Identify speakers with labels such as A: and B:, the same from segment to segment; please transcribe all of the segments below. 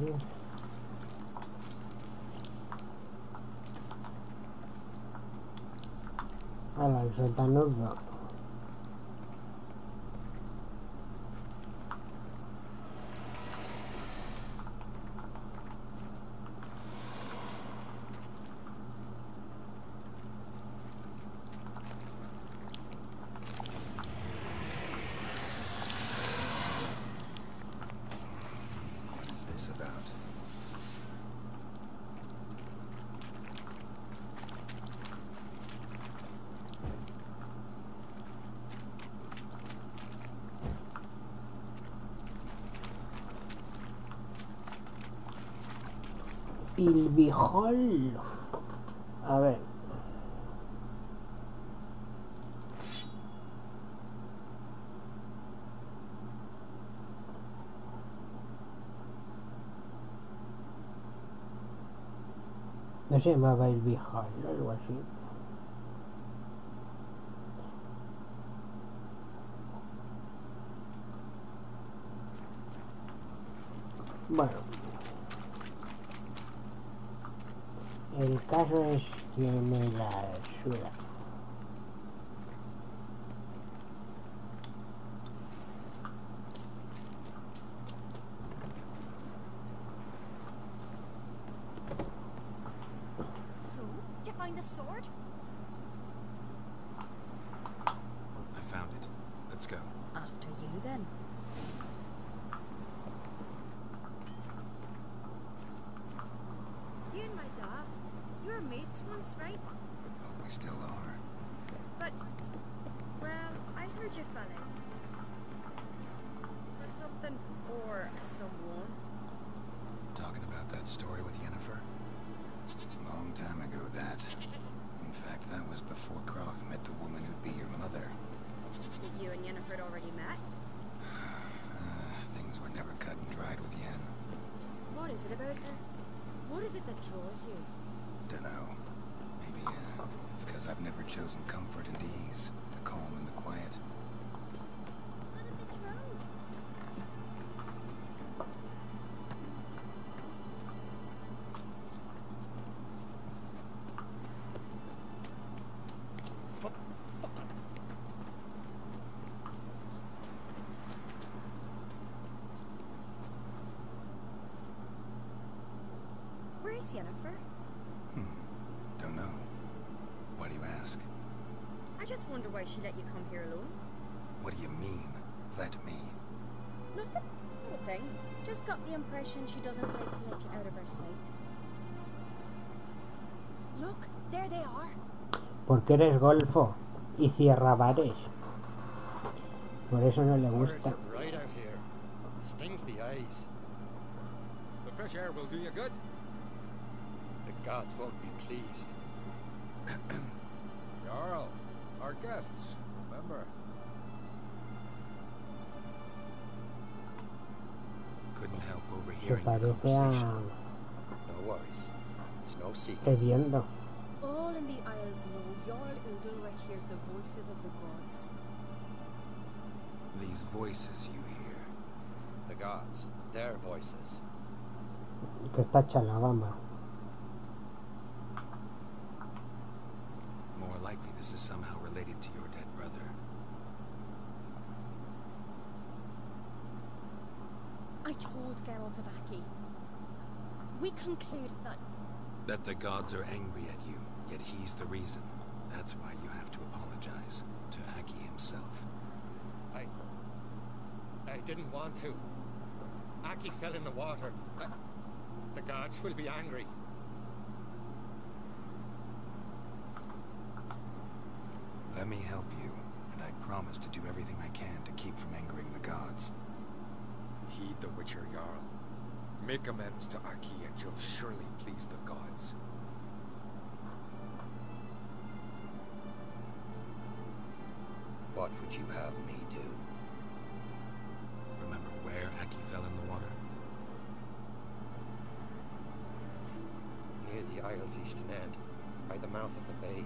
A: ir. Ala, el sótano. El bijol. A ver. No se llamaba el bijol, algo así. Bueno. El caso es que me la suda.
B: So, did you find the sword?
C: I found it. Let's go.
B: After you, then. You and my dad, you were mates once, right?
C: Oh, we still are.
B: But, well, I heard you fell in. For something or someone.
C: Talking about that story with Yennefer? Long time ago, that. In fact, that was before Krog met the woman who'd be your mother.
B: Did you and Yennefer already met?
C: Things were never cut and dried with Yen.
B: What is it about her? What is it that draws you?
C: Dunno. Maybe, it's because I've never chosen comfort and ease, the calm and the quiet.
B: What are they drowned? Where's Yennefer?
C: Don't know. Why do you ask?
B: I just wonder why she let you come here alone.
C: What do you mean, let me?
B: Nothing. Not a thing. Just got the impression she doesn't like to let you out of her sight. Look, there they are.
A: Porque eres golfo y cierra bares. Por eso no le gusta.
D: Right out here. Stings the eyes.
E: The fresh air will do you good.
D: The gods won't be pleased.
E: Jarl, our guests, remember.
C: Couldn't help
A: Se
C: overhearing the
A: parece
C: conversation.
D: No worries. It's no
A: a
D: secret.
A: Hediondo.
B: All in the Isles know Jarl Udalric hears the voices of the gods.
C: These voices you hear.
D: The gods, their voices.
A: Que está hecha la gama.
C: More likely this is somehow related to your dead brother.
B: I told Geralt of Aki. We concluded that...
C: That the gods are angry at you, yet he's the reason. That's why you have to apologize to Aki himself.
D: I didn't want to. Aki fell in the water. The gods will be angry.
C: Let me help you, and I promise to do everything I can to keep from angering the gods.
E: Heed the Witcher, Jarl. Make amends to Aki and you'll surely please the gods.
D: What would you have me do?
C: Remember where Aki fell in the water?
D: Near the Isle's eastern end, by the mouth of the bay.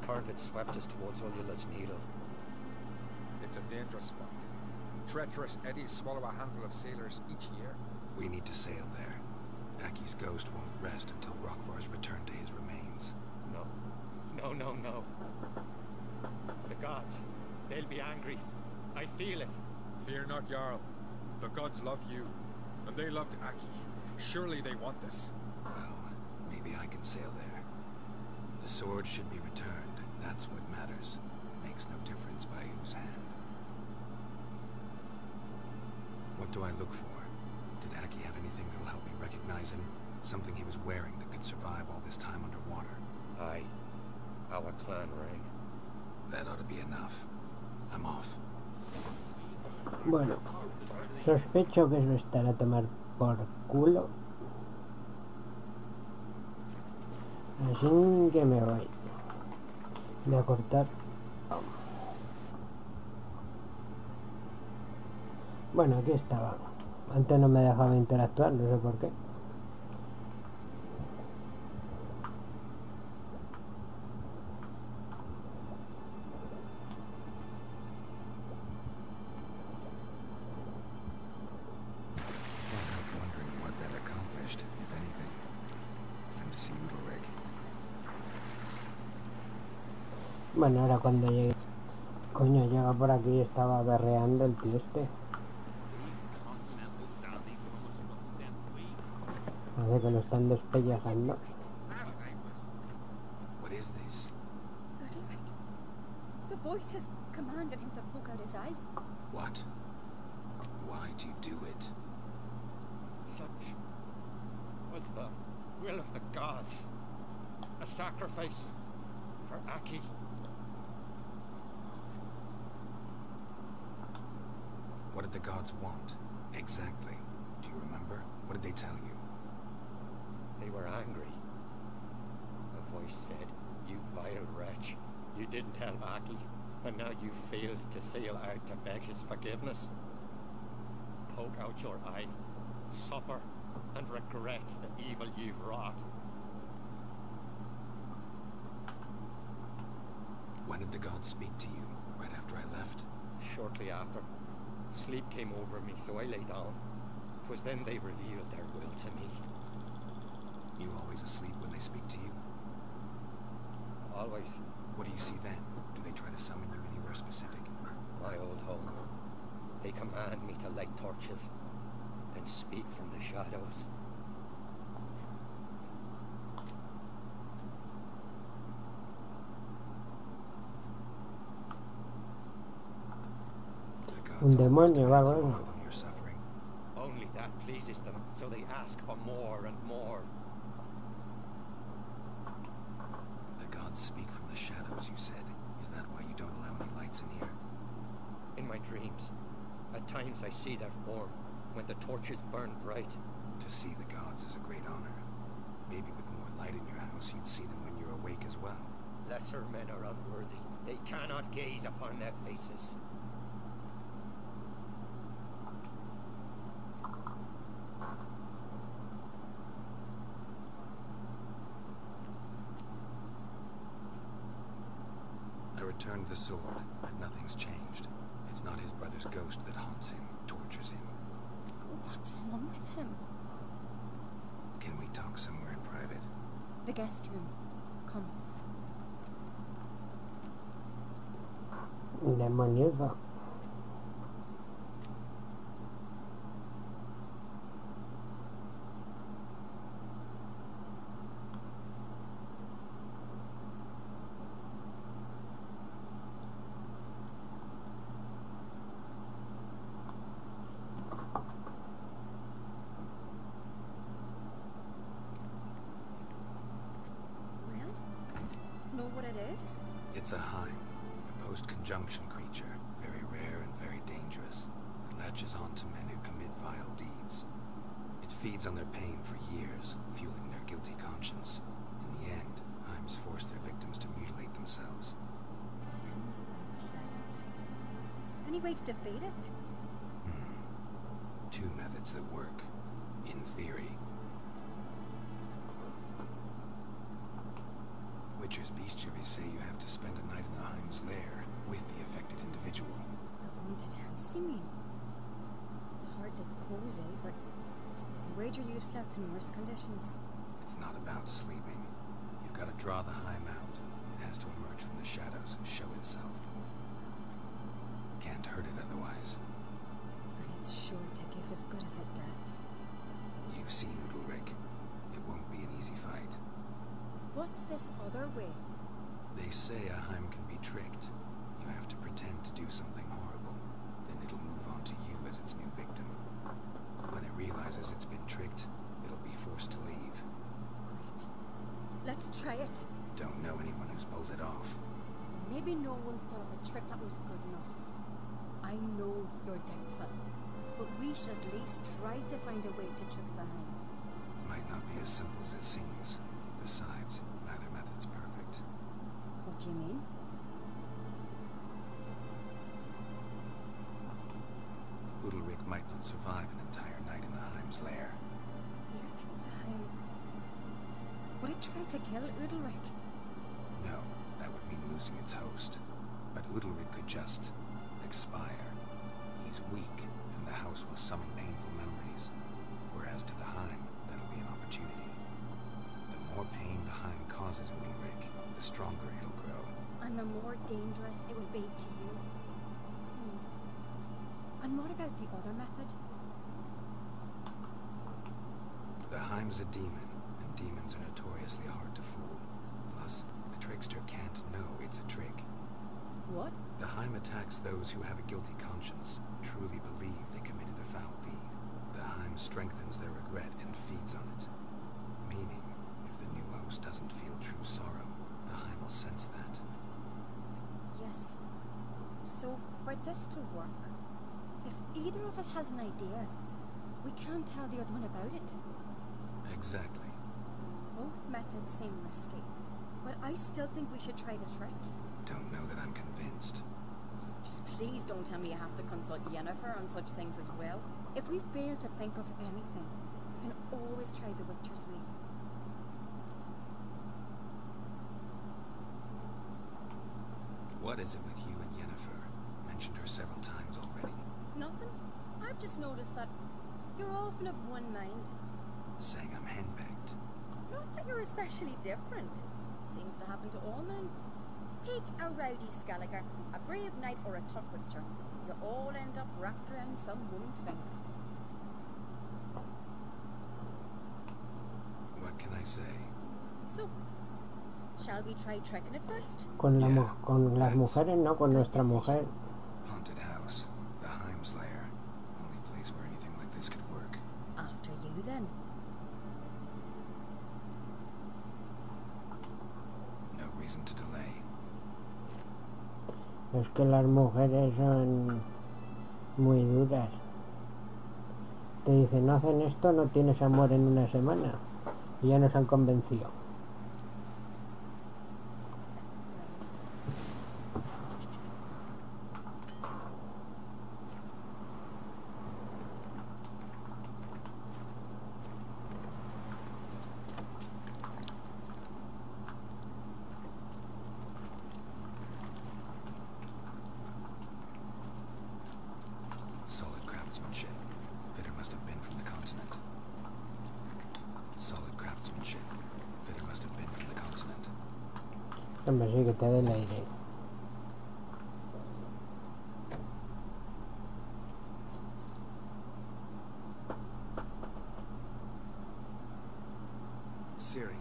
D: Current had swept us towards Ullula's Needle.
E: It's a dangerous spot. Treacherous eddies swallow a handful of sailors each year.
C: We need to sail there. Aki's ghost won't rest until Rokvar's return to his remains.
D: No. No, no, no. The gods, they'll be angry. I feel it.
E: Fear not, Jarl. The gods love you, and they loved Aki. Surely they want this.
C: Well, maybe I can sail there. The sword should be returned. That's what matters. Makes no difference by whose hand. What do I look for? Did Aki have anything that'll help me recognize him? Something he was wearing that could survive all this time underwater?
D: Aye. Our clan ring.
C: That ought to be enough. I'm off.
A: Bueno, sospecho que eso estará a tomar por culo. Así que me voy. Voy a cortar. Bueno, aquí estaba. Antes no me dejaba interactuar, no sé por qué.
C: Wondering what that accomplished, if anything. Time to see Udalrig.
A: Bueno, ahora cuando llegue... Coño, llega por aquí y estaba berreando el tío este. Parece que lo están despellejando.
C: What is this?
B: Udalrig. The voice has commanded him to poke out his eye.
C: What? Why do you do it?
D: Such was the will of the gods. A sacrifice for Aki.
C: What did the gods want? Exactly. Do you remember? What did they tell you?
D: They were angry. A voice said, "You vile wretch. You didn't tell Aki, and now you failed to sail out to beg his forgiveness. Poke out your eye, suffer, and regret the evil you've wrought."
C: When did the gods speak to you? Right after I left?
D: Shortly after, sleep came over me, so I lay down. 'Twas then they revealed their will to me.
C: You always asleep when they speak to you?
D: Always.
C: What do you see then? Do they try to summon you anywhere specific?
D: My old home. They command me to light torches, then speak from the shadows.
C: The gods
A: Un demonio,
C: always demand
A: va,
C: more
A: bueno.
C: than your suffering.
D: Only that pleases them, so they ask for more and more.
C: The gods speak from the shadows, you said. Is that why you don't allow any lights in here?
D: In my dreams, at times I see their form, when the torches burn bright.
C: To see the gods is a great honor. Maybe with more light in your house, you'd see them when you're awake as well.
D: Lesser men are unworthy. They cannot gaze upon their faces.
C: I returned the sword, but nothing's changed. It's not his brother's ghost that haunts him, tortures him.
B: What's wrong with him?
C: Can we talk somewhere in private?
B: The guest room. Come.
A: Demonioso.
B: Well, know what it is?
C: It's a Heim, a post-conjunction creature, very rare and very dangerous. It latches on to men who commit vile deeds. It feeds on their pain for years, fueling their guilty conscience. In the end, Heims force their victims to mutilate themselves.
B: Sounds unpleasant. Any way to defeat it?
C: Two methods that work, in theory. Witcher's bestiaries say you have to spend a night in the Heim's lair with the affected individual.
B: The haunted house, you mean? It's hardly cozy, but I wager you've slept slept in worse conditions.
C: It's not about sleeping. You've got to draw the Heim out. It has to emerge from the shadows and show itself. Can't hurt it otherwise.
B: And it's sure to give as good as it gets.
C: You've seen Udalric. It won't be an easy fight.
B: What's this other way?
C: They say a Heim can be tricked. You have to pretend to do something horrible. Then it'll move on to you as its new victim. When it realizes it's been tricked, it'll be forced to leave.
B: Great. Let's try it.
C: Don't know anyone who's pulled it off.
B: Maybe no one's thought of a trick that was good enough. I know you're doubtful, but we should at least try to find a way to trick the Heim.
C: Might not be as simple as it seems. Besides, neither method's perfect.
B: What do you mean?
C: Udalric might not survive an entire night in the Heim's lair.
B: You think the Heim would it try to kill Udalric?
C: No, that would mean losing its host. But Udalric could just expire. He's weak, and the house will summon painful memories. Whereas to the Heim, that'll be an opportunity. The more pain the Heim causes Udalric, the stronger it'll grow.
B: And the more dangerous it will be to you. And what about the other method?
C: The Heim's a demon, and demons are notoriously hard to fool. Plus, the trickster can't know it's a trick.
B: What?
C: The Heim attacks those who have a guilty conscience, truly believe they committed a foul deed. The Heim strengthens their regret and feeds on it. Meaning, if the new host doesn't feel true sorrow, the Heim will sense that.
B: Yes. So, for this to work, if either of us has an idea, we can't tell the other one about it.
C: Exactly.
B: Both methods seem risky, but I still think we should try the trick.
C: Don't know that I'm convinced.
B: Just please don't tell me you have to consult Yennefer on such things as well. If we fail to think of anything, we can always try the Witcher's way.
C: What is it with you and Yennefer? Mentioned her several times already.
B: Nothing. I've just noticed that you're often of one mind.
C: Saying I'm henpecked.
B: Not that you're especially different. Seems to happen to all men. Take a rowdy Skelliger, a brave knight, or a tough Witcher. You all end up wrapped around some woman's finger.
C: What can I say?
B: So, shall we try tricking it first?
A: Con,
C: Yeah,
A: con las
C: let's.
A: mujeres, no con nuestra mujer.
C: Haunted house. The Heim's lair. Only place where anything like this could work.
B: After you, then.
C: No reason to delay.
A: Es que las mujeres son muy duras. Te dicen, no hacen esto, no tienes amor en una semana. Y ya nos han convencido.
C: Solid craftsmanship. Fitter must have been from the continent. Solid craftsmanship. Fitter must have been from the continent.
A: Hombre, sí, que te dé el aire.
C: Siri.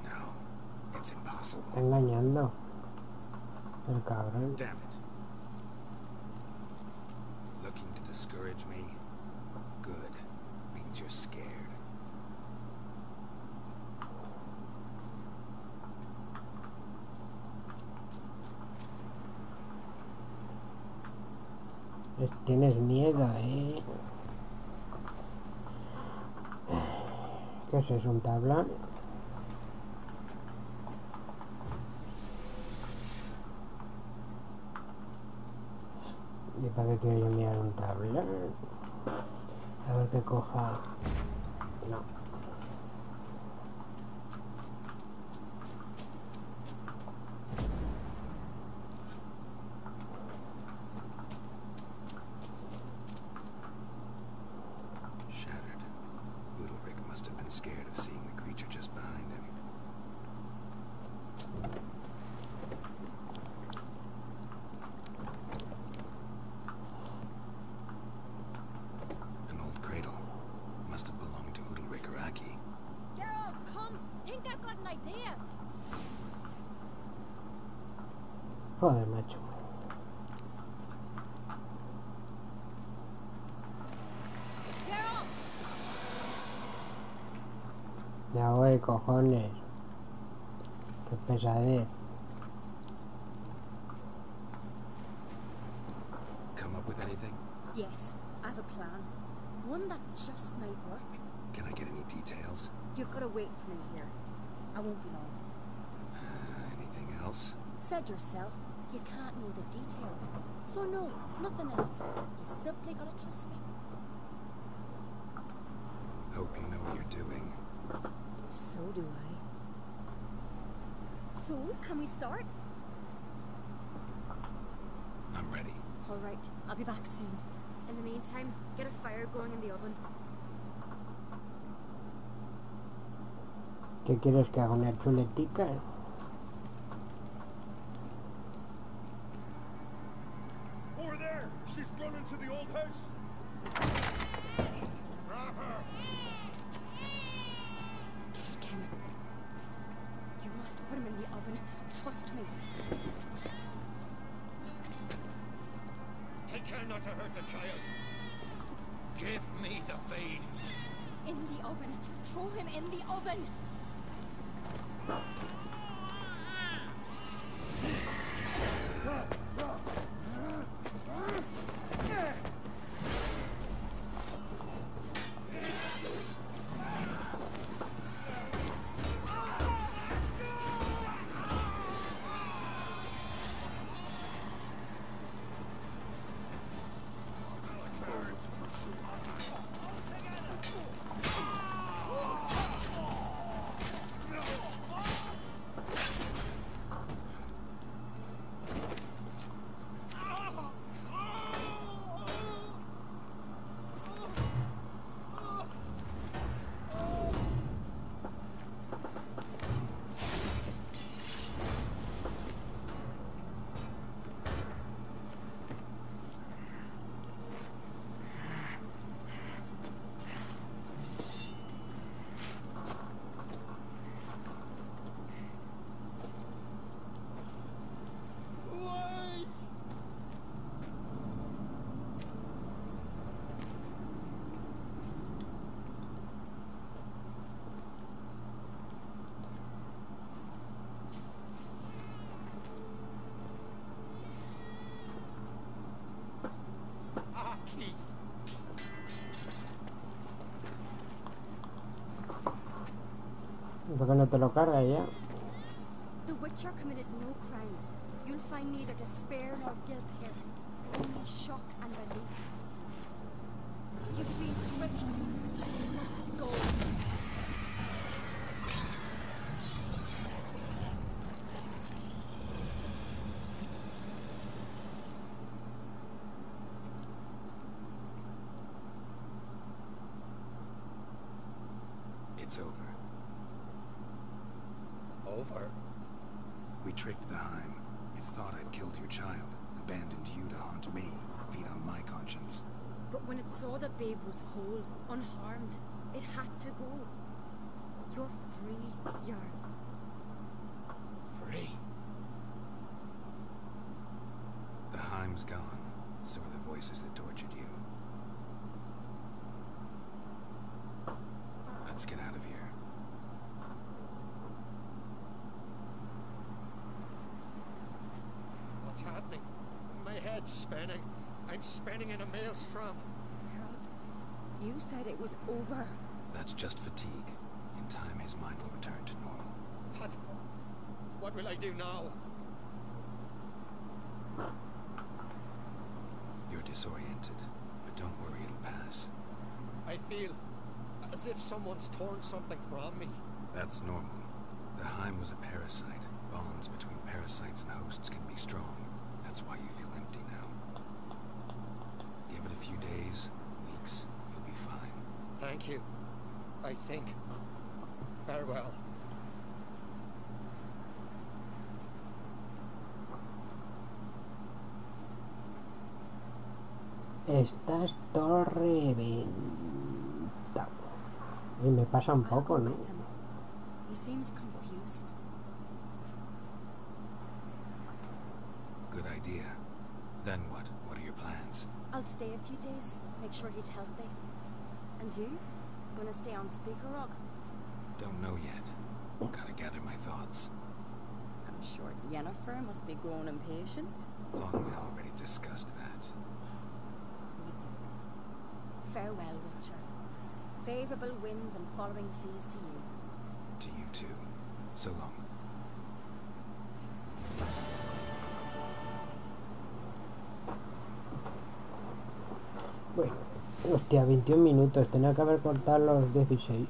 C: No, it's impossible.
A: Está engañando. El cabrón.
C: Damn it. Looking to discourage me? Good. Means you're scared.
A: Tienes miedo, ¿eh? ¿Qué es eso? ¿Un tablón? ¿Y para qué quiero yo mirar un tablón? A ver qué coja. No. Joder, macho. Ya voy, cojones. Qué pesadez.
C: Come up with anything?
B: Yes, I have a plan. One that just might work.
C: Can I get any details?
B: You've got to wait for me here. I won't be long.
C: Anything else?
B: Said yourself, you can't know the details. So no, nothing else. You simply gotta trust me.
C: Hope you know what you're doing.
B: So do I. So, can we start?
C: I'm ready.
B: All right, I'll be back soon. In the meantime, get a fire going in the oven.
A: ¿Qué quieres que haga? ¿Una chuletica?
E: Over there! She's run into the old house! Grab her!
B: Take him. You must put him in the oven. Trust me.
D: Take care not to hurt the child. Give me the babe.
B: In the oven. Throw him in the oven.
D: Aki.
A: ¿Por qué no te lo cargas ya?
B: The Witcher committed no crime. You'll find neither despair nor guilt here. Only shock and relief. You've been tricked. You must go.
C: It's over.
D: Over?
C: We tricked the Heim. It thought I'd killed your child, abandoned you to haunt me, feed on my conscience.
B: But when it saw the babe was whole, unharmed, it had to go. You're free, Jarl.
D: Free?
C: The Heim's gone. So are the voices that tortured you. Let's get out of here.
D: What's happening? My head's spinning. I'm spinning in a maelstrom.
B: Geralt, you said it was over.
C: That's just fatigue. In time, his mind will return to normal.
D: What? What will I do now?
C: You're disoriented, but don't worry, it'll pass.
D: I feel as if someone's torn something from me.
C: That's normal. The Heim was a parasite. Bonds between parasites and hosts can be strong. That's why you feel empty now. Give it a few days, weeks, you'll be fine.
D: Thank you. I think. Farewell.
A: Estás todo reventado. Y me pasa un
B: I'll go
A: poco, ¿no?
B: with him. He seems confused.
C: idea. Then what? What are your plans?
B: I'll stay a few days, make sure he's healthy. And you? Gonna stay on Speaker Rock?
C: Don't know yet. Gotta gather my thoughts.
B: I'm sure Yennefer must be grown impatient.
C: Thought we already discussed that.
B: We did. Farewell, Witcher. Favorable winds and following seas to you.
C: To you too. So long.
A: Bueno, hostia, 21 minutos. Tenía que haber cortado los 16.